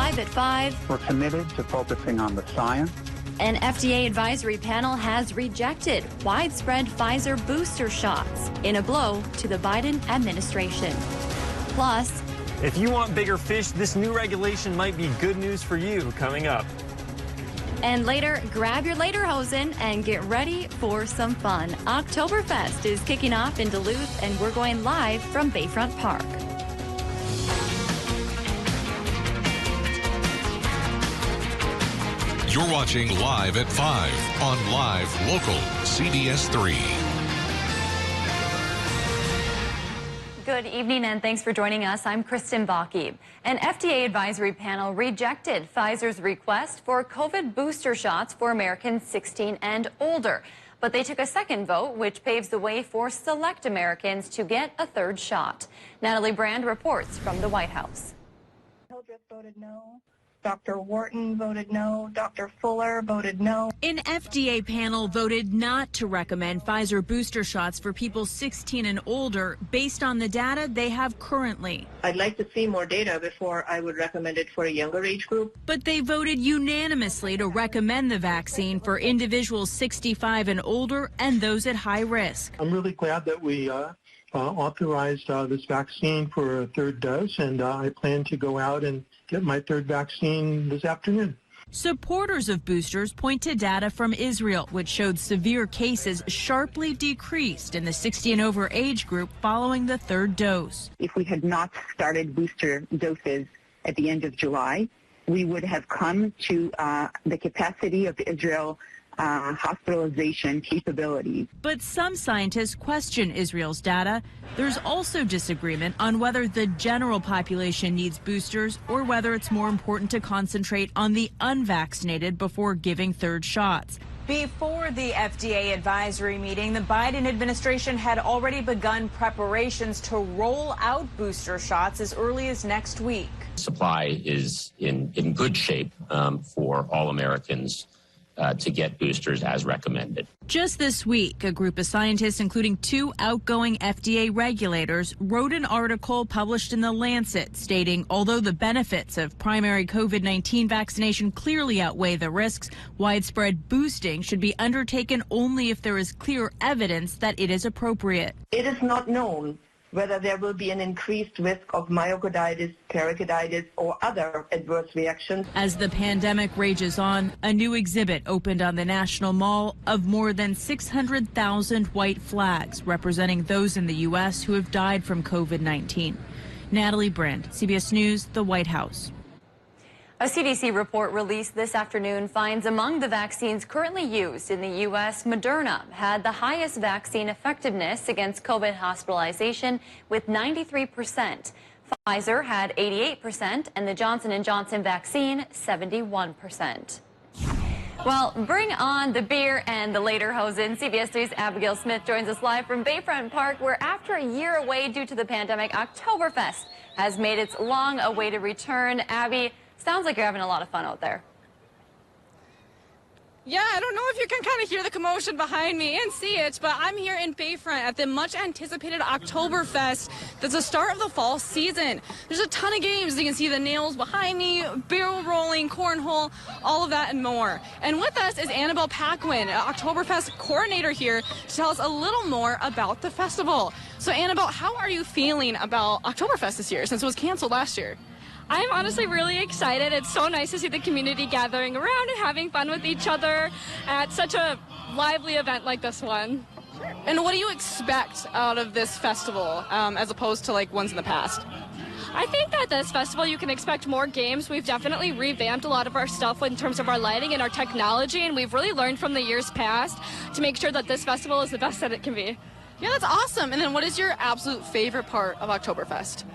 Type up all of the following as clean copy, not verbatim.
Live at 5. We're committed to focusing on the science. An FDA advisory panel has rejected widespread Pfizer booster shots in a blow to the Biden administration. Plus, if you want bigger fish, this new regulation might be good news for you coming up. And later, grab your lederhosen and get ready for some fun. Oktoberfest is kicking off in Duluth, and we're going live from Bayfront Park. You're watching Live at 5 on Live Local CBS3. Good evening and thanks for joining us. I'm Kristen Bakke. An FDA advisory panel rejected Pfizer's request for COVID booster shots for Americans 16 and older. But they took a second vote, which paves the way for select Americans to get a third shot. Natalie Brand reports from the White House. Hildreth voted no. Dr. Wharton voted no. Dr. Fuller voted no. An FDA panel voted not to recommend Pfizer booster shots for people 16 and older based on the data they have currently. I'd like to see more data before I would recommend it for a younger age group. But they voted unanimously to recommend the vaccine for individuals 65 and older and those at high risk. I'm really glad that we authorized this vaccine for a third dose, and I plan to go out and get my third vaccine this afternoon. Supporters of boosters point to data from Israel, which showed severe cases sharply decreased in the 60 and over age group following the third dose. If we had not started booster doses at the end of July, we would have come to the capacity of Israel hospitalization capabilities. But some scientists question Israel's data. There's also disagreement on whether the general population needs boosters or whether it's more important to concentrate on the unvaccinated before giving third shots. Before the FDA advisory meeting, the Biden administration had already begun preparations to roll out booster shots as early as next week. Supply is in good shape for all Americans to get boosters as recommended. Just this week, a group of scientists, including 2 outgoing FDA regulators, wrote an article published in The Lancet stating although the benefits of primary COVID-19 vaccination clearly outweigh the risks, widespread boosting should be undertaken only if there is clear evidence that it is appropriate. It is not known whether there will be an increased risk of myocarditis, pericarditis, or other adverse reactions. As the pandemic rages on, a new exhibit opened on the National Mall of more than 600,000 white flags representing those in the U.S. who have died from COVID-19. Natalie Brand, CBS News, the White House. A CDC report released this afternoon finds among the vaccines currently used in the U.S., Moderna had the highest vaccine effectiveness against COVID hospitalization with 93%. Pfizer had 88%, and the Johnson & Johnson vaccine 71%. Well, bring on the beer and the lederhosen. CBS 3's Abigail Smith joins us live from Bayfront Park, where after a year away due to the pandemic, Oktoberfest has made its long-awaited return. Abby, sounds like you're having a lot of fun out there. Yeah, I don't know if you can kind of hear the commotion behind me and see it, but I'm here in Bayfront at the much-anticipated Oktoberfest. That's the start of the fall season. There's a ton of games. You can see the nails behind me, barrel rolling, cornhole, all of that and more. And with us is Annabelle Paquin, Oktoberfest coordinator here, to tell us a little more about the festival. So Annabelle, how are you feeling about Oktoberfest this year since it was canceled last year? I'm honestly really excited. It's so nice to see the community gathering around and having fun with each other at such a lively event like this one. And what do you expect out of this festival as opposed to like ones in the past? I think that this festival you can expect more games. We've definitely revamped a lot of our stuff in terms of our lighting and our technology, and we've really learned from the years past to make sure that this festival is the best that it can be. Yeah, that's awesome. And then what is your absolute favorite part of Oktoberfest?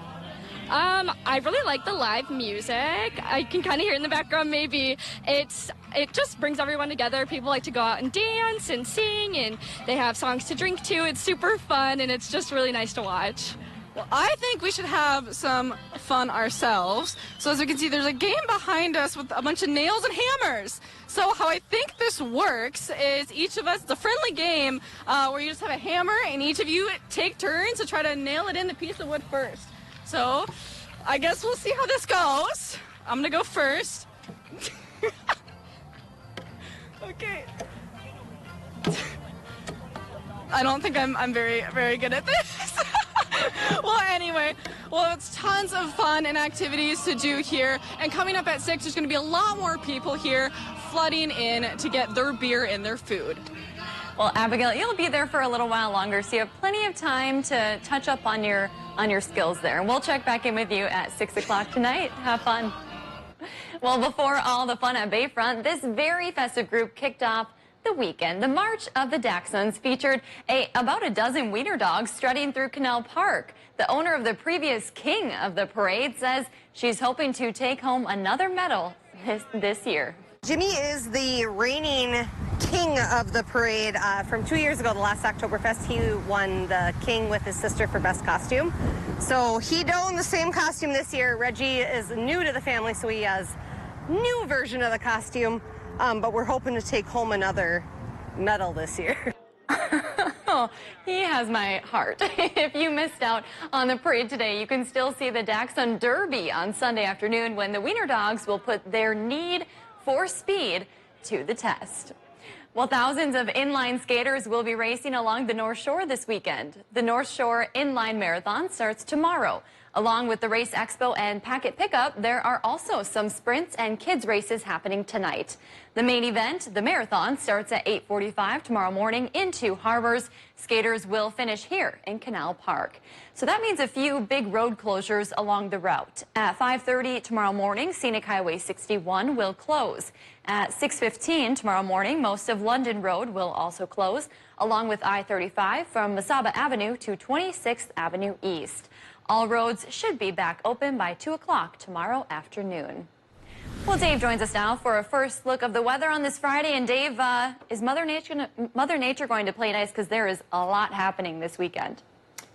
I really like the live music. I can kind of hear it in the background maybe. It just brings everyone together. People like to go out and dance and sing, and they have songs to drink to. It's super fun, and it's just really nice to watch. Well, I think we should have some fun ourselves. So as you can see, there's a game behind us with a bunch of nails and hammers. So how I think this works is each of us, it's a friendly game where you just have a hammer, and each of you take turns to try to nail it in the piece of wood first. So I guess we'll see how this goes. I'm gonna go first. Okay. I don't think I'm very, very good at this. Well, anyway, it's tons of fun and activities to do here. And coming up at 6, there's going to be a lot more people here flooding in to get their beer and their food. Well, Abigail, you'll be there for a little while longer, so you have plenty of time to touch up on your skills there. And we'll check back in with you at 6 o'clock tonight. Have fun. Well, before all the fun at Bayfront, this very festive group kicked off the weekend. The March of the Dachshunds featured about a dozen wiener dogs strutting through Canal Park. The owner of the previous king of the parade says she's hoping to take home another medal this year. Jimmy is the reigning king of the parade. From 2 years ago, the last Oktoberfest, he won the king with his sister for best costume. So he donned the same costume this year. Reggie is new to the family, so he has new version of the costume. But we're hoping to take home another medal this year. Oh, he has my heart. If you missed out on the parade today, you can still see the Dachshund Derby on Sunday afternoon when the wiener dogs will put their need for speed to the test. Well, thousands of inline skaters will be racing along the North Shore this weekend. The North Shore Inline Marathon starts tomorrow. Along with the Race Expo and Packet Pickup, there are also some sprints and kids races happening tonight. The main event, the marathon, starts at 8:45 tomorrow morning in Two Harbors. Skaters will finish here in Canal Park. So that means a few big road closures along the route. At 5:30 tomorrow morning, Scenic Highway 61 will close. At 6:15 tomorrow morning, most of London Road will also close, along with I-35 from Mesaba Avenue to 26th Avenue East. All roads should be back open by 2 o'clock tomorrow afternoon. Well, Dave joins us now for a first look of the weather on this Friday. And Dave, is Mother Nature going to play nice? Because there is a lot happening this weekend.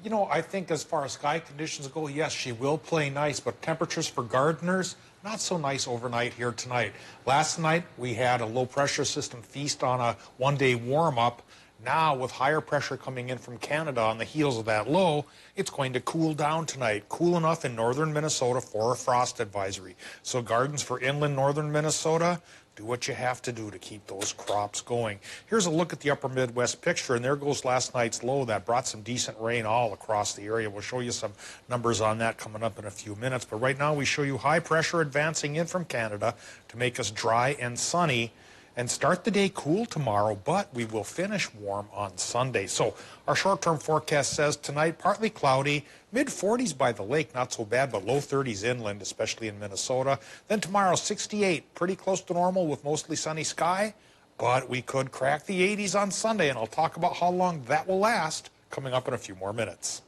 You know, I think as far as sky conditions go, yes, she will play nice. But temperatures for gardeners, not so nice overnight here tonight. Last night, we had a low-pressure system feast on a one-day warm-up. Now, with higher pressure coming in from Canada on the heels of that low, it's going to cool down tonight. Cool enough in northern Minnesota for a frost advisory. So gardens for inland northern Minnesota, do what you have to do to keep those crops going. Here's a look at the upper Midwest picture, and there goes last night's low. That brought some decent rain all across the area. We'll show you some numbers on that coming up in a few minutes. But right now, we show you high pressure advancing in from Canada to make us dry and sunny and start the day cool tomorrow, but we will finish warm on Sunday. So our short-term forecast says tonight, partly cloudy, mid-40s by the lake, not so bad, but low 30s inland, especially in Minnesota. Then tomorrow, 68, pretty close to normal with mostly sunny sky, but we could crack the 80s on Sunday, and I'll talk about how long that will last coming up in a few more minutes.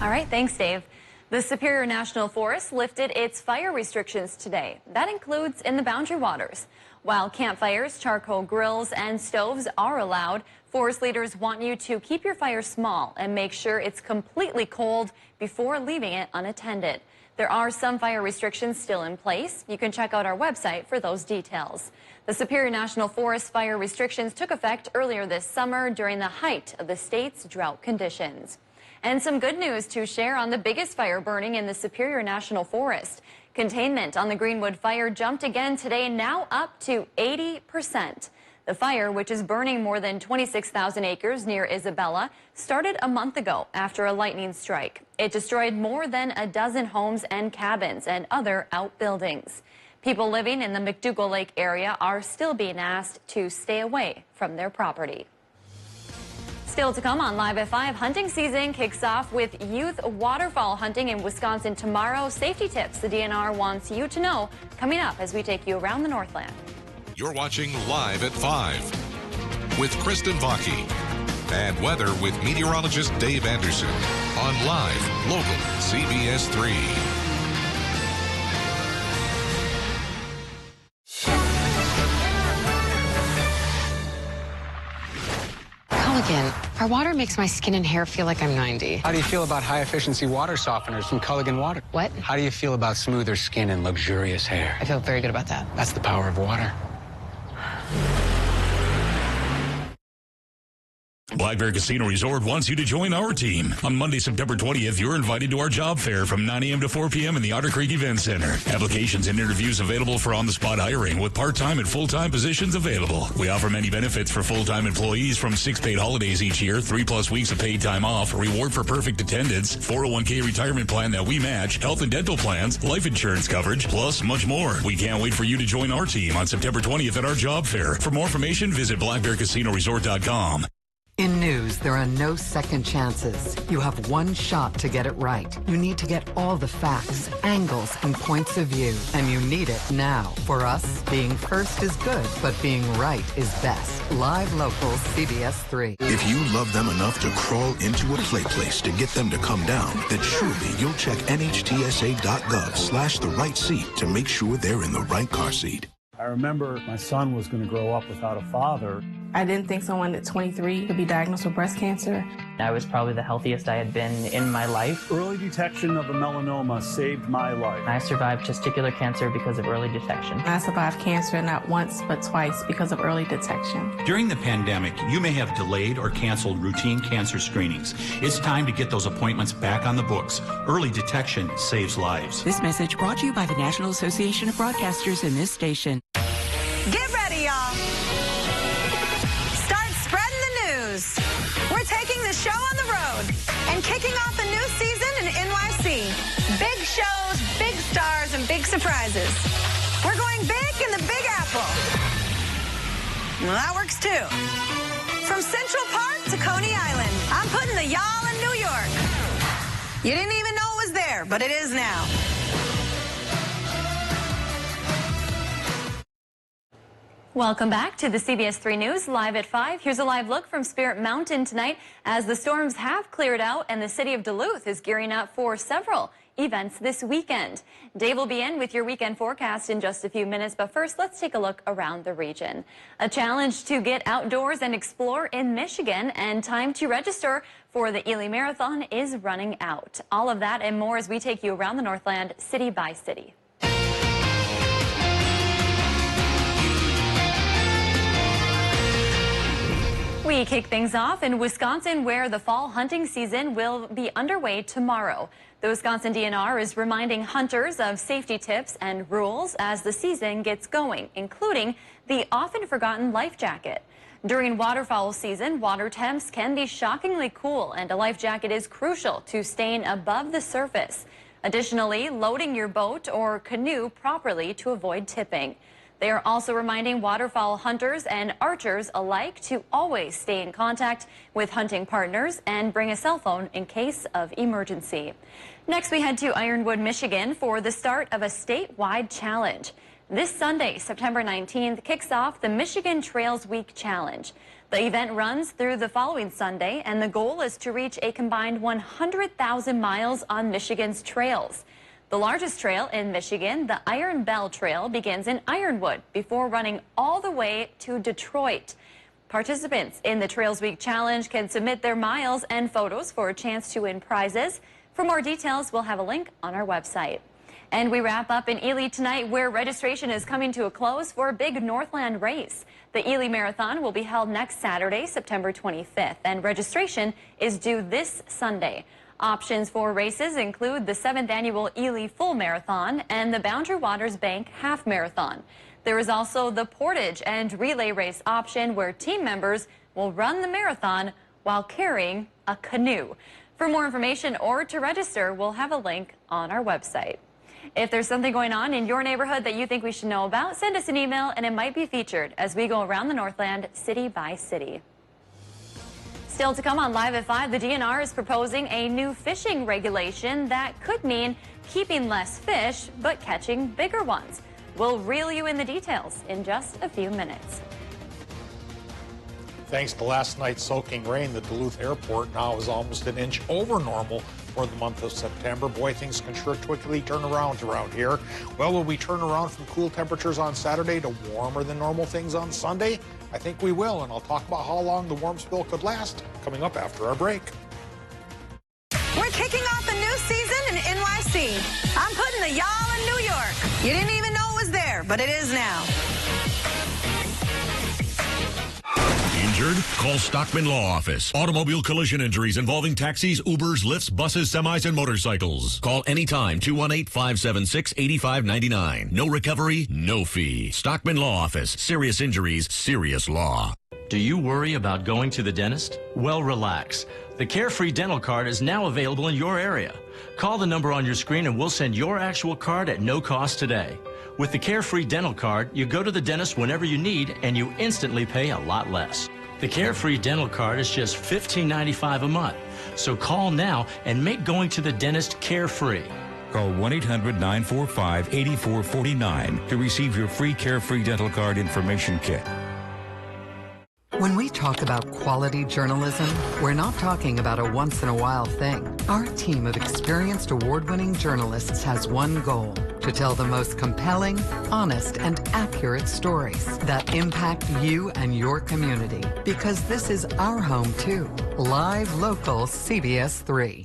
All right, thanks, Dave. The Superior National Forest lifted its fire restrictions today. That includes in the Boundary Waters. While campfires, charcoal grills, and stoves are allowed, forest leaders want you to keep your fire small and make sure it's completely cold before leaving it unattended. There are some fire restrictions still in place. You can check out our website for those details. The Superior National Forest fire restrictions took effect earlier this summer during the height of the state's drought conditions. And some good news to share on the biggest fire burning in the Superior National Forest. Containment on the Greenwood fire jumped again today, now up to 80%. The fire, which is burning more than 26,000 acres near Isabella, started a month ago after a lightning strike. It destroyed more than a dozen homes and cabins and other outbuildings. People living in the McDougall Lake area are still being asked to stay away from their property. Still to come on Live at 5, hunting season kicks off with youth waterfowl hunting in Wisconsin tomorrow. Safety tips the DNR wants you to know coming up as we take you around the Northland. You're watching Live at 5 with Kristen Vaki and weather with meteorologist Dave Anderson on Live Local CBS3. Culligan, our water makes my skin and hair feel like I'm 90. How do you feel about high-efficiency water softeners from Culligan Water? What? How do you feel about smoother skin and luxurious hair? I feel very good about that. That's the power of water. Black Bear Casino Resort wants you to join our team. On Monday, September 20th, you're invited to our job fair from 9 a.m. to 4 p.m. in the Otter Creek Event Center. Applications and interviews available for on-the-spot hiring with part-time and full-time positions available. We offer many benefits for full-time employees, from 6 paid holidays each year, 3+ weeks of paid time off, reward for perfect attendance, 401k retirement plan that we match, health and dental plans, life insurance coverage, plus much more. We can't wait for you to join our team on September 20th at our job fair. For more information, visit blackbearcasinoresort.com. In news, there are no second chances. You have one shot to get it right. You need to get all the facts, angles, and points of view. And you need it now. For us, being first is good, but being right is best. Live, local, CBS3. If you love them enough to crawl into a play place to get them to come down, then surely you'll check NHTSA.gov/the right seat to make sure they're in the right car seat. I remember my son was going to grow up without a father. I didn't think someone at 23 could be diagnosed with breast cancer. I was probably the healthiest I had been in my life. Early detection of a melanoma saved my life. I survived testicular cancer because of early detection. I survived cancer not once but twice because of early detection. During the pandemic, you may have delayed or canceled routine cancer screenings. It's time to get those appointments back on the books. Early detection saves lives. This message brought to you by the National Association of Broadcasters and this station. Get ready, y'all. Start spreading the news. We're taking the show on the road and kicking off a new season in NYC. Big shows, big stars, and big surprises. We're going big in the Big Apple. Well, that works too. From Central Park to Coney Island, I'm putting the y'all in New York. You didn't even know it was there, but it is now. Welcome back to the CBS3 News, live at 5. Here's a live look from Spirit Mountain tonight as the storms have cleared out and the city of Duluth is gearing up for several events this weekend. Dave will be in with your weekend forecast in just a few minutes, but first let's take a look around the region. A challenge to get outdoors and explore in Michigan, and time to register for the Ely Marathon is running out. All of that and more as we take you around the Northland city by city. We kick things off in Wisconsin, where the fall hunting season will be underway tomorrow. The Wisconsin DNR is reminding hunters of safety tips and rules as the season gets going, including the often forgotten life jacket. During waterfowl season, water temps can be shockingly cool, and a life jacket is crucial to staying above the surface. Additionally, loading your boat or canoe properly to avoid tipping. They are also reminding waterfowl hunters and archers alike to always stay in contact with hunting partners and bring a cell phone in case of emergency. Next, we head to Ironwood, Michigan for the start of a statewide challenge. This Sunday, September 19th, kicks off the Michigan Trails Week Challenge. The event runs through the following Sunday, and the goal is to reach a combined 100,000 miles on Michigan's trails. The largest trail in Michigan, the Iron Bell Trail, begins in Ironwood before running all the way to Detroit. Participants in the Trails Week Challenge can submit their miles and photos for a chance to win prizes. For more details, we'll have a link on our website. And we wrap up in Ely tonight, where registration is coming to a close for a big Northland race. The Ely Marathon will be held next Saturday, September 25th, and registration is due this Sunday. Options for races include the 7th annual Ely Full Marathon and the Boundary Waters Bank Half Marathon. There is also the Portage and Relay race option, where team members will run the marathon while carrying a canoe. For more information or to register, we'll have a link on our website. If there's something going on in your neighborhood that you think we should know about, send us an email and it might be featured as we go around the Northland city by city. Still to come on Live at 5, the DNR is proposing a new fishing regulation that could mean keeping less fish but catching bigger ones. We'll reel you in the details in just a few minutes. Thanks to last night's soaking rain, the Duluth airport now is almost an inch over normal for the month of September. Boy, things can sure quickly turn around here. Well, will we turn around from cool temperatures on Saturday to warmer than normal things on Sunday? I think we will, and I'll talk about how long the warm spell could last coming up after our break. We're kicking off a new season in NYC. I'm putting the y'all in New York. You didn't even know it was there, but it is now. In Injured? Call Stockman Law Office. Automobile collision injuries involving taxis, Ubers, lifts, buses, semis, and motorcycles. Call anytime, 218-576-8599. No recovery, no fee. Stockman Law Office. Serious injuries, serious law. Do you worry about going to the dentist? Well, relax. The Carefree Dental Card is now available in your area. Call the number on your screen and we'll send your actual card at no cost today. With the Carefree Dental Card, you go to the dentist whenever you need and you instantly pay a lot less. The Carefree Dental Card is just $15.95 a month. So call now and make going to the dentist carefree. Call 1-800-945-8449 to receive your free Carefree Dental Card information kit. When we talk about quality journalism, we're not talking about a once-in-a-while thing. Our team of experienced award-winning journalists has one goal: to tell the most compelling, honest, and accurate stories that impact you and your community. Because this is our home, too. Live, local, CBS3.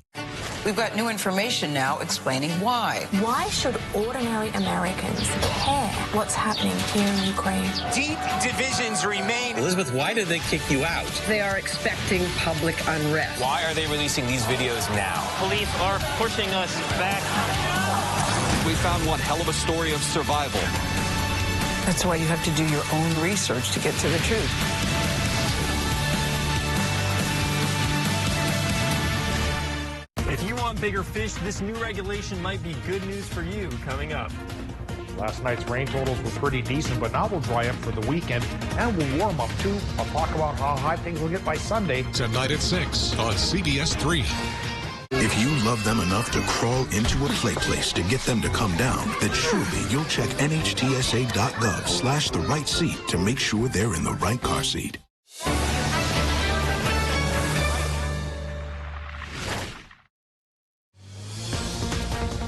We've got new information now explaining why. Why should ordinary Americans care what's happening here in Ukraine? Deep divisions remain. Elizabeth, why did they kick you out? They are expecting public unrest. Why are they releasing these videos now? Police are pushing us back. We found one hell of a story of survival. That's why you have to do your own research to get to the truth. If you want bigger fish, this new regulation might be good news for you. Coming up. Last night's rain totals were pretty decent, but now we'll dry up for the weekend and we'll warm up too. I'll talk about how high things will get by Sunday. Tonight at 6 on CBS3. If you love them enough to crawl into a play place to get them to come down, then surely you'll check nhtsa.gov/the right seat to make sure they're in the right car seat.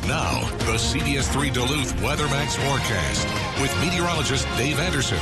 Now, the CBS3 Duluth WeatherMax forecast with meteorologist Dave Anderson.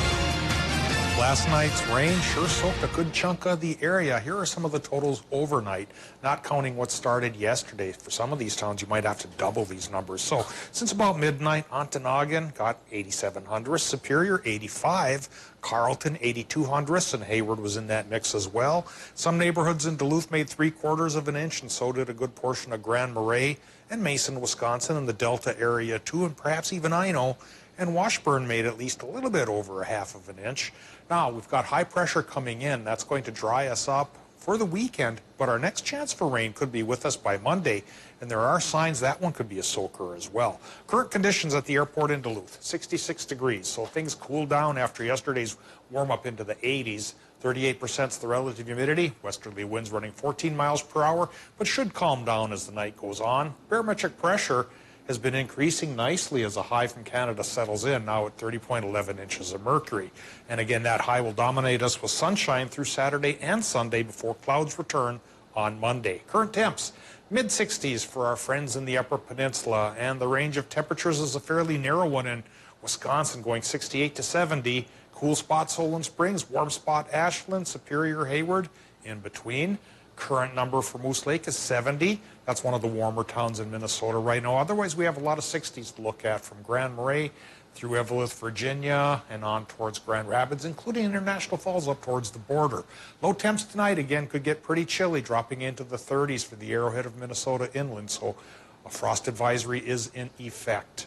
Last night's rain sure soaked a good chunk of the area. Here are some of the totals overnight, not counting what started yesterday. For some of these towns, you might have to double these numbers. So since about midnight, Ontonagon got 87 hundredths, Superior 85, Carlton 82 hundredths, and Hayward was in that mix as well. Some neighborhoods in Duluth made 3/4 of an inch, and so did a good portion of Grand Marais and Mason, Wisconsin, and the Delta area too, and perhaps even Ino. And Washburn made at least a little bit over 1/2 of an inch. Now, we've got high pressure coming in. That's going to dry us up for the weekend, but our next chance for rain could be with us by Monday, and there are signs that one could be a soaker as well. Current conditions at the airport in Duluth, 66 degrees, so things cool down after yesterday's warm up into the 80s. 38% is the relative humidity. Westerly winds running 14 miles per hour, but should calm down as the night goes on. Barometric pressure has been increasing nicely as a high from Canada settles in, now at 30.11 inches of mercury. And again, that high will dominate us with sunshine through Saturday and Sunday before clouds return on Monday. Current temps, mid-60s for our friends in the Upper Peninsula, and the range of temperatures is a fairly narrow one in Wisconsin, going 68 to 70. Cool spot, Solon Springs, warm spot, Ashland, Superior, Hayward, in between. Current number for Moose Lake is 70. That's one of the warmer towns in Minnesota right now. Otherwise, we have a lot of 60s to look at from Grand Marais through Evelyn, Virginia, and on towards Grand Rapids, including International Falls up towards the border. Low temps tonight, again, could get pretty chilly, dropping into the 30s for the Arrowhead of Minnesota inland, so a frost advisory is in effect.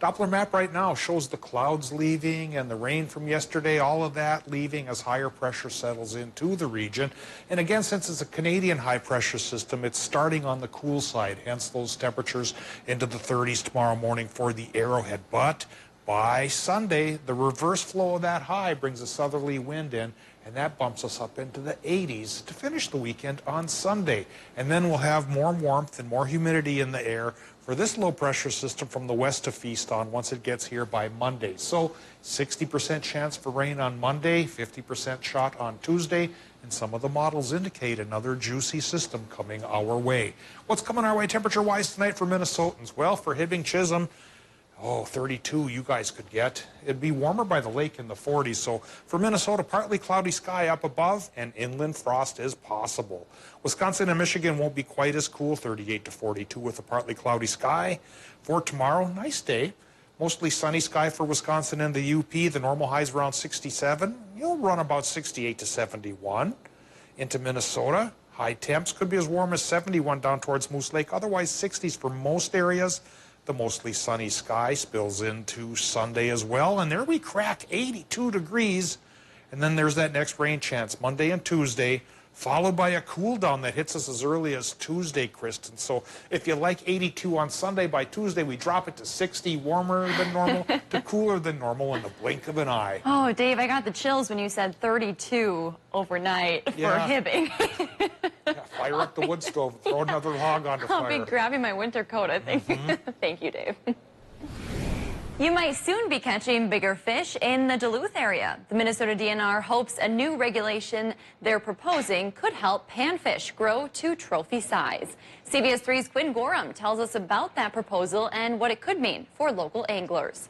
Doppler map right now shows the clouds leaving and the rain from yesterday, all of that leaving as higher pressure settles into the region. And again, since it's a Canadian high pressure system, it's starting on the cool side, hence those temperatures into the 30s tomorrow morning for the Arrowhead. But by Sunday, the reverse flow of that high brings a southerly wind in, and that bumps us up into the 80s to finish the weekend on Sunday. And then we'll have more warmth and more humidity in the air for this low pressure system from the west to feast on once it gets here by Monday. So 60% chance for rain on Monday, 50% shot on Tuesday, and some of the models indicate another juicy system coming our way. What's coming our way temperature-wise tonight for Minnesotans? Well, for Hibbing, Chisholm, 32 you guys could get. It'd be warmer by the lake in the 40s. So for Minnesota, partly cloudy sky up above, and inland frost is possible. Wisconsin and Michigan won't be quite as cool, 38 to 42 with a partly cloudy sky. For tomorrow, nice day. Mostly sunny sky for Wisconsin and the UP. The normal high is around 67. You'll run about 68 to 71. Into Minnesota, high temps could be as warm as 71 down towards Moose Lake. Otherwise, 60s for most areas. The mostly sunny sky spills into Sunday as well. And there we crack 82 degrees. And then there's that next rain chance Monday and Tuesday, followed by a cool down that hits us as early as Tuesday, Kristen. So if you like 82 on Sunday, by Tuesday we drop it to 60, warmer than normal to cooler than normal in the blink of an eye. Oh, Dave, I got the chills when you said 32 overnight for Hibbing. Yeah, fire up the wood stove, throw another log onto fire. I'll be grabbing my winter coat, I think. Thank you, Dave. You might soon be catching bigger fish in the Duluth area. The Minnesota DNR hopes a new regulation they're proposing could help panfish grow to trophy size. CBS3's Quinn Gorham tells us about that proposal and what it could mean for local anglers.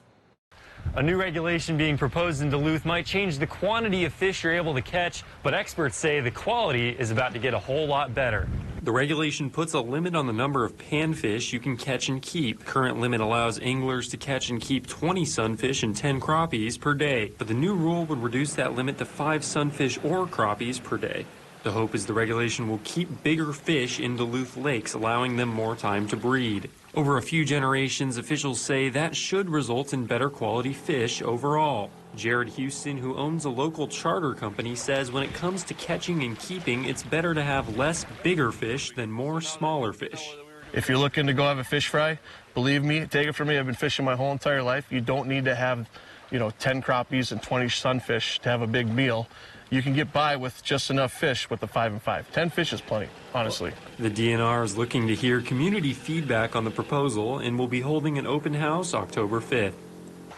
A new regulation being proposed in Duluth might change the quantity of fish you're able to catch, but experts say the quality is about to get a whole lot better. The regulation puts a limit on the number of panfish you can catch and keep. Current limit allows anglers to catch and keep 20 sunfish and 10 crappies per day, but the new rule would reduce that limit to 5 sunfish or crappies per day. The hope is the regulation will keep bigger fish in Duluth lakes, allowing them more time to breed. Over a few generations, officials say that should result in better quality fish overall. Jared Houston, who owns a local charter company, says when it comes to catching and keeping, it's better to have less bigger fish than more smaller fish. If you're looking to go have a fish fry, believe me, take it from me, I've been fishing my whole entire life. You don't need to have, 10 crappies and 20 sunfish to have a big meal. You can get by with just enough fish with the 5 and 5. 10 fish is plenty, honestly. The DNR is looking to hear community feedback on the proposal and will be holding an open house October 5th.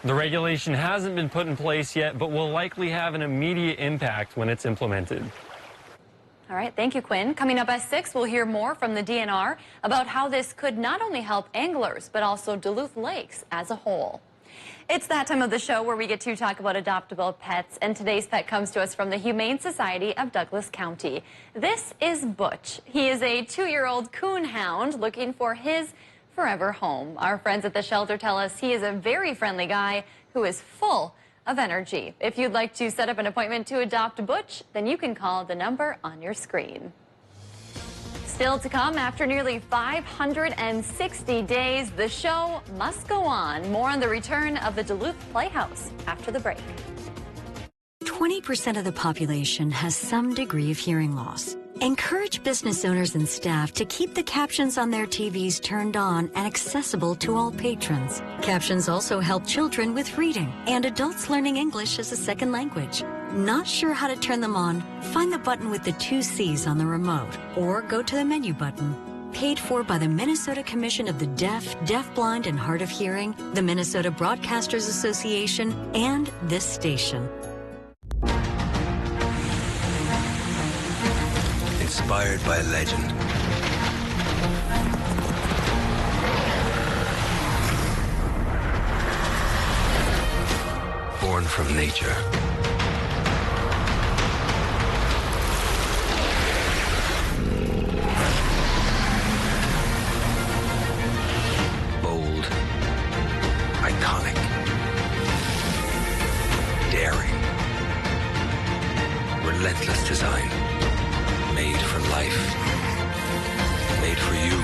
The regulation hasn't been put in place yet, but will likely have an immediate impact when it's implemented. All right, thank you, Quinn. Coming up at 6, we'll hear more from the DNR about how this could not only help anglers, but also Duluth Lakes as a whole. It's that time of the show where we get to talk about adoptable pets, and today's pet comes to us from the Humane Society of Douglas County. This is Butch. He is a 2-year-old coon hound looking for his forever home. Our friends at the shelter tell us he is a very friendly guy who is full of energy. If you'd like to set up an appointment to adopt Butch, then you can call the number on your screen. Still to come, after nearly 560 days, the show must go on. More on the return of the Duluth Playhouse after the break. 20% of the population has some degree of hearing loss. Encourage business owners and staff to keep the captions on their TVs turned on and accessible to all patrons. Captions also help children with reading and adults learning English as a second language. Not sure how to turn them on? Find the button with the 2 C's on the remote or go to the menu button. Paid for by the Minnesota Commission of the Deaf, Deafblind, and Hard of Hearing, the Minnesota Broadcasters Association, and this station. Inspired by legend. Born from nature. Bold. Iconic. Daring. Relentless design. Made for life. Made for you.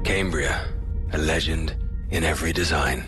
Cambria, a legend in every design.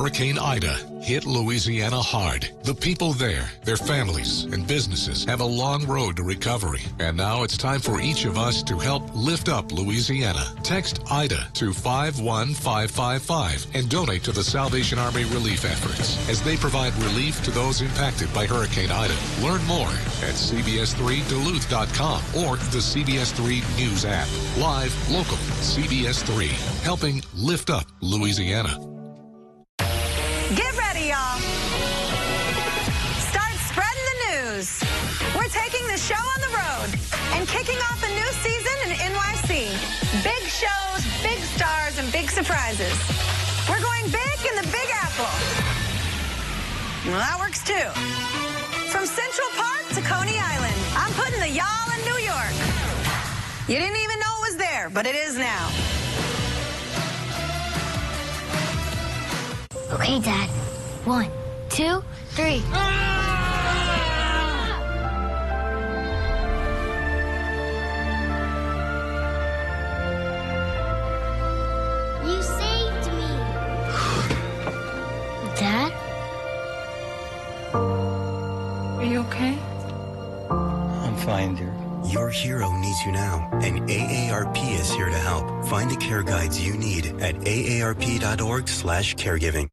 Hurricane Ida hit Louisiana hard. The people there, their families, and businesses have a long road to recovery. And now it's time for each of us to help lift up Louisiana. Text IDA to 51555 and donate to the Salvation Army relief efforts as they provide relief to those impacted by Hurricane Ida. Learn more at CBS3Duluth.com or the CBS3 News app. Live, local, CBS3, helping lift up Louisiana. Get ready, y'all. Start spreading the news. We're taking the show on the road and kicking off a new season in NYC. Big shows, big stars, and big surprises. We're going big in the Big Apple. Well, that works too. From Central Park to Coney Island, I'm putting the y'all in New York. You didn't even know it was there, but it is now. Okay, Dad. 1, 2, 3. You saved me. Dad? Are you okay? I'm fine, dear. Your hero needs you now, and AARP is here to help. Find the care guides you need at aarp.org/caregiving.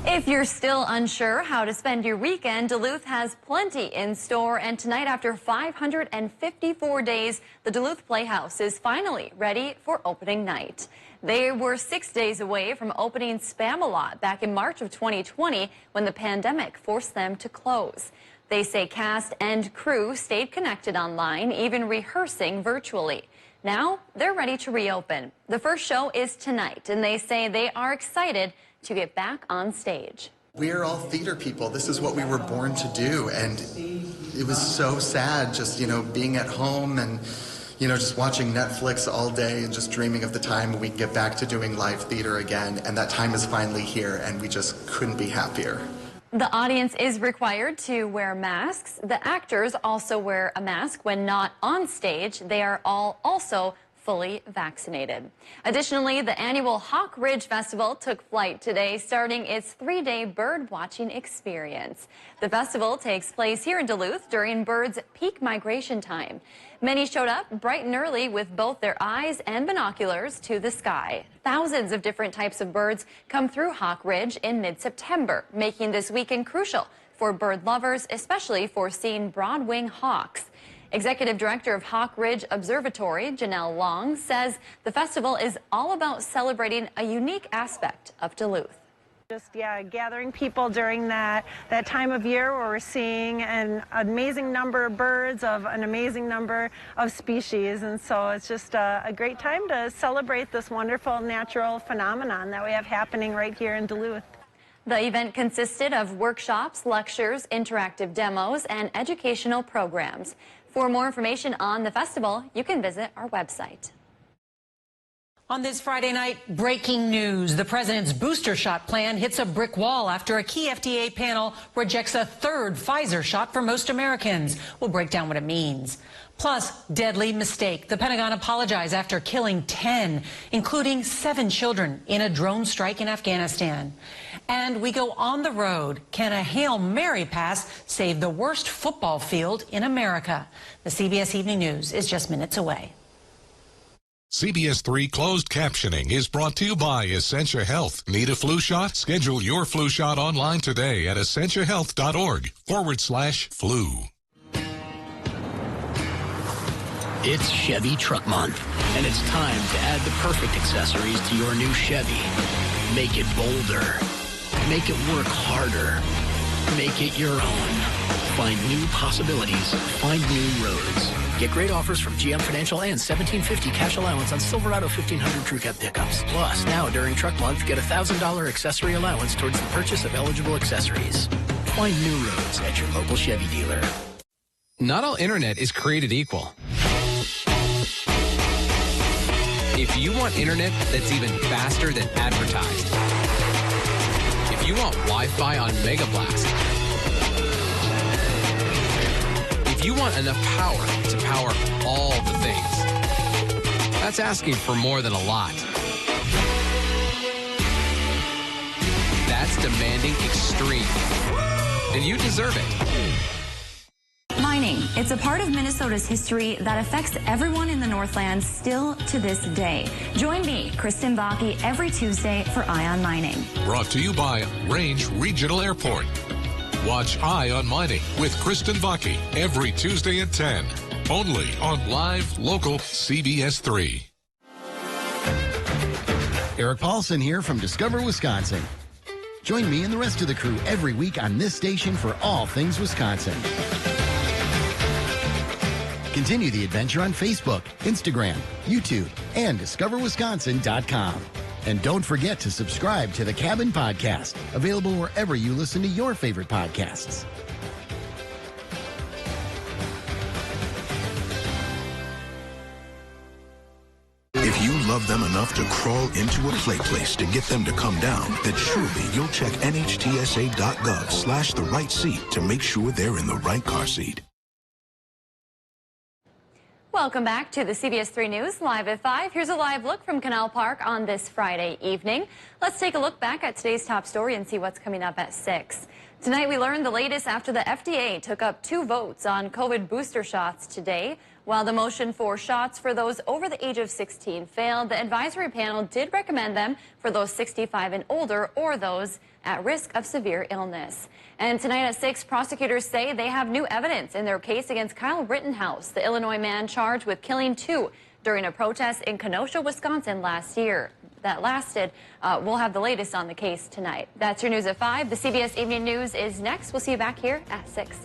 If you're still unsure how to spend your weekend, Duluth has plenty in store. And tonight, after 554 days, the Duluth Playhouse is finally ready for opening night. They were 6 days away from opening Spam-A-Lot back in March of 2020 when the pandemic forced them to close. They say cast and crew stayed connected online, even rehearsing virtually. Now they're ready to reopen. The first show is tonight, and they say they are excited to get back on stage. We're all theater people. This is what we were born to do, and it was so sad just, being at home and, just watching Netflix all day and just dreaming of the time we can get back to doing live theater again, and that time is finally here, and we just couldn't be happier. The audience is required to wear masks. The actors also wear a mask when not on stage. They are all also fully vaccinated. Additionally, the annual Hawk Ridge Festival took flight today, starting its 3-day bird watching experience. The festival takes place here in Duluth during birds' peak migration time. Many showed up bright and early with both their eyes and binoculars to the sky. Thousands of different types of birds come through Hawk Ridge in mid-September, making this weekend crucial for bird lovers, especially for seeing broad-wing hawks. Executive Director of Hawk Ridge Observatory, Janelle Long, says the festival is all about celebrating a unique aspect of Duluth. Just, gathering people during that time of year where we're seeing an amazing number of birds of an amazing number of species. And so it's just a great time to celebrate this wonderful natural phenomenon that we have happening right here in Duluth. The event consisted of workshops, lectures, interactive demos, and educational programs. For more information on the festival, you can visit our website. On this Friday night, breaking news. The president's booster shot plan hits a brick wall after a key FDA panel rejects a third Pfizer shot for most Americans. We'll break down what it means. Plus, deadly mistake. The Pentagon apologized after killing 10, including 7 children in a drone strike in Afghanistan. And we go on the road. Can a Hail Mary pass save the worst football field in America? The CBS Evening News is just minutes away. CBS3 closed captioning is brought to you by Essentia Health. Need a flu shot? Schedule your flu shot online today at essentiahealth.org/flu. It's Chevy Truck Month, and it's time to add the perfect accessories to your new Chevy. Make it bolder. Make it work harder. Make it your own. Find new possibilities. Find new roads. Get great offers from GM Financial and $1,750 cash allowance on Silverado 1500 Crew Cab pickups. Plus, now during Truck Month, get a $1,000 accessory allowance towards the purchase of eligible accessories. Find new roads at your local Chevy dealer. Not all internet is created equal. If you want internet that's even faster than advertised, if you want Wi-Fi on Mega Blast, if you want enough power to power all the things, That's asking for more than a lot. That's demanding extreme. And you deserve it. Mining. It's a part of Minnesota's history that affects everyone in the Northlands still to this day. Join me, Kristen Bakke, every Tuesday for Eye on Mining. Brought to you by Range Regional Airport. Watch Eye on Mining with Kristen Bakke every Tuesday at 10. Only on live, local CBS3. Eric Paulson here from Discover Wisconsin. Join me and the rest of the crew every week on this station for all things Wisconsin. Continue the adventure on Facebook, Instagram, YouTube, and discoverwisconsin.com. And don't forget to subscribe to the Cabin Podcast, available wherever you listen to your favorite podcasts. If you love them enough to crawl into a play place to get them to come down, then surely you'll check nhtsa.gov/the right seat to make sure they're in the right car seat. Welcome back to the CBS3 News, live at 5. Here's a live look from Canal Park on this Friday evening. Let's take a look back at today's top story and see what's coming up at 6. Tonight we learned the latest after the FDA took up 2 votes on COVID booster shots today. While the motion for shots for those over the age of 16 failed, the advisory panel did recommend them for those 65 and older or those at risk of severe illness. And tonight at 6, prosecutors say they have new evidence in their case against Kyle Rittenhouse, the Illinois man charged with killing 2 during a protest in Kenosha, Wisconsin last year. That lasted. We'll have the latest on the case tonight. That's your news at 5. The CBS Evening News is next. We'll see you back here at 6.